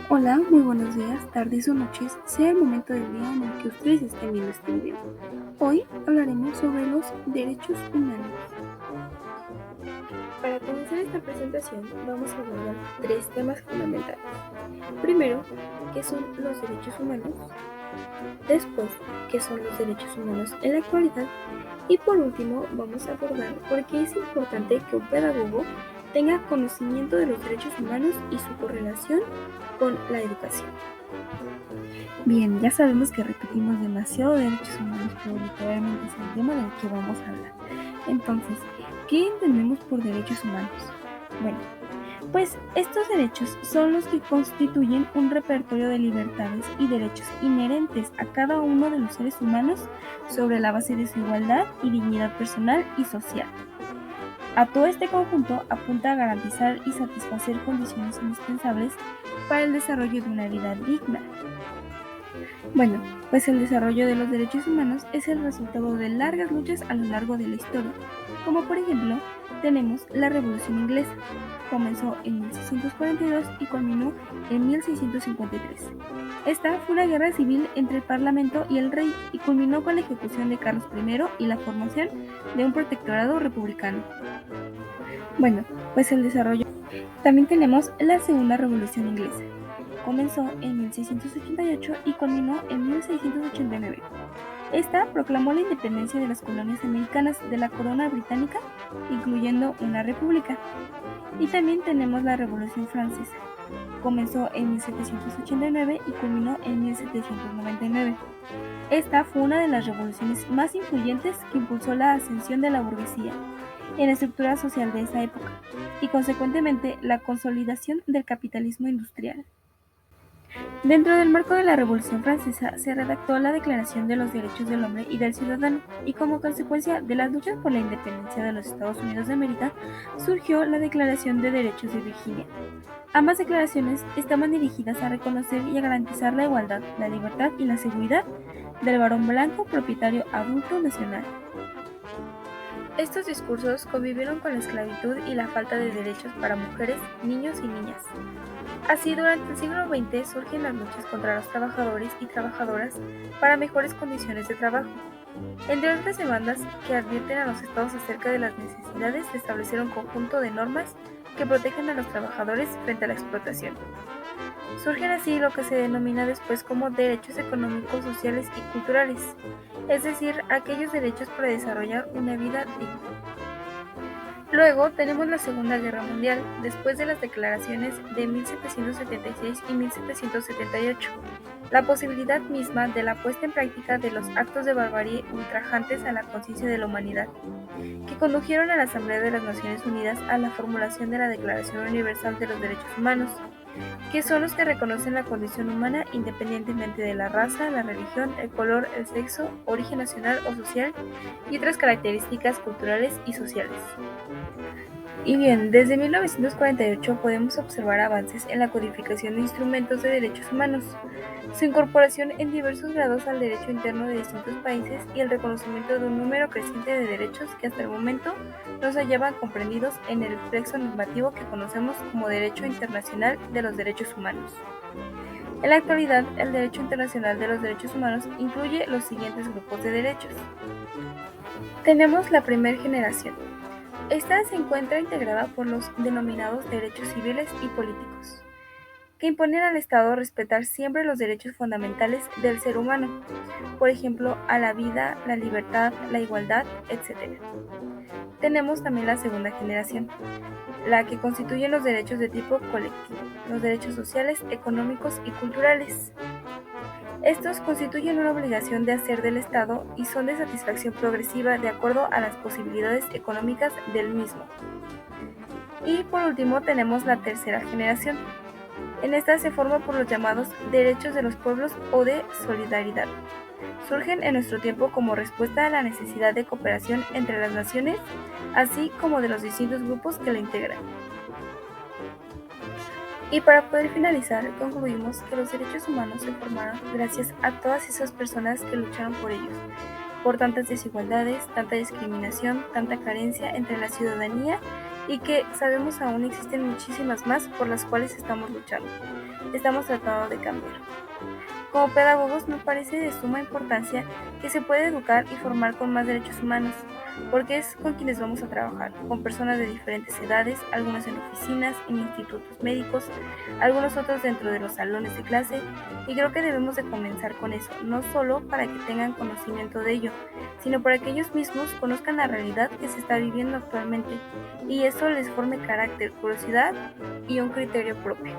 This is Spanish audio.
Hola, muy buenos días, tardes o noches, sea el momento del día en el que ustedes estén viendo este video. Hoy hablaremos sobre los derechos humanos. Para comenzar esta presentación, vamos a abordar tres temas fundamentales. Primero, ¿qué son los derechos humanos? Después, ¿qué son los derechos humanos en la actualidad? Y por último, vamos a abordar por qué es importante que un pedagogo tenga conocimiento de los derechos humanos y su correlación con la educación. Bien, ya sabemos que repetimos demasiado derechos humanos, pero literalmente es el tema del que vamos a hablar. Entonces, ¿qué entendemos por derechos humanos? Bueno, pues estos derechos son los que constituyen un repertorio de libertades y derechos inherentes a cada uno de los seres humanos sobre la base de su igualdad y dignidad personal y social. A todo este conjunto apunta a garantizar y satisfacer condiciones indispensables para el desarrollo de una vida digna. Bueno, pues el desarrollo de los derechos humanos es el resultado de largas luchas a lo largo de la historia, como por ejemplo tenemos la Revolución Inglesa. Comenzó en 1642 y culminó en 1653. Esta fue una guerra civil entre el Parlamento y el rey y culminó con la ejecución de Carlos I y la formación de un protectorado republicano. Bueno, pues el desarrollo. También tenemos la Segunda Revolución Inglesa. Comenzó en 1688 y culminó en 1689. Esta proclamó la independencia de las colonias americanas de la corona británica, incluyendo una república. Y también tenemos la Revolución Francesa. Comenzó en 1789 y culminó en 1799. Esta fue una de las revoluciones más influyentes que impulsó la ascensión de la burguesía en la estructura social de esa época y consecuentemente la consolidación del capitalismo industrial. Dentro del marco de la Revolución Francesa se redactó la Declaración de los Derechos del Hombre y del Ciudadano, y como consecuencia de las luchas por la independencia de los Estados Unidos de América, surgió la Declaración de Derechos de Virginia. Ambas declaraciones estaban dirigidas a reconocer y a garantizar la igualdad, la libertad y la seguridad del varón blanco propietario adulto nacional. Estos discursos convivieron con la esclavitud y la falta de derechos para mujeres, niños y niñas. Así, durante el siglo XX surgen las luchas contra los trabajadores y trabajadoras para mejores condiciones de trabajo, entre otras demandas que advierten a los estados acerca de las necesidades de establecer un conjunto de normas que protejan a los trabajadores frente a la explotación. Surgen así lo que se denomina después como derechos económicos, sociales y culturales, es decir, aquellos derechos para desarrollar una vida digna. Luego tenemos la Segunda Guerra Mundial, después de las declaraciones de 1776 y 1778, la posibilidad misma de la puesta en práctica de los actos de barbarie ultrajantes a la conciencia de la humanidad, que condujeron a la Asamblea de las Naciones Unidas a la formulación de la Declaración Universal de los Derechos Humanos, que son los que reconocen la condición humana independientemente de la raza, la religión, el color, el sexo, origen nacional o social y otras características culturales y sociales. Y bien, desde 1948 podemos observar avances en la codificación de instrumentos de derechos humanos, su incorporación en diversos grados al derecho interno de distintos países y el reconocimiento de un número creciente de derechos que hasta el momento no se hallaban comprendidos en el plexo normativo que conocemos como Derecho Internacional de los Derechos Humanos. En la actualidad, el Derecho Internacional de los Derechos Humanos incluye los siguientes grupos de derechos. Tenemos la primera generación. Esta se encuentra integrada por los denominados derechos civiles y políticos, que imponen al Estado respetar siempre los derechos fundamentales del ser humano, por ejemplo, a la vida, la libertad, la igualdad, etc. Tenemos también la segunda generación, la que constituye los derechos de tipo colectivo, los derechos sociales, económicos y culturales. Estos constituyen una obligación de hacer del Estado y son de satisfacción progresiva de acuerdo a las posibilidades económicas del mismo. Y por último tenemos la tercera generación. En esta se forma por los llamados derechos de los pueblos o de solidaridad. Surgen en nuestro tiempo como respuesta a la necesidad de cooperación entre las naciones, así como de los distintos grupos que la integran. Y para poder finalizar, concluimos que los derechos humanos se formaron gracias a todas esas personas que lucharon por ellos, por tantas desigualdades, tanta discriminación, tanta carencia entre la ciudadanía y que sabemos aún existen muchísimas más por las cuales estamos luchando. Estamos tratando de cambiar. Como pedagogos me parece de suma importancia que se pueda educar y formar con más derechos humanos, porque es con quienes vamos a trabajar, con personas de diferentes edades, algunos en oficinas, en institutos médicos, algunos otros dentro de los salones de clase, y creo que debemos de comenzar con eso, no solo para que tengan conocimiento de ello, sino para que ellos mismos conozcan la realidad que se está viviendo actualmente, y eso les forme carácter, curiosidad y un criterio propio.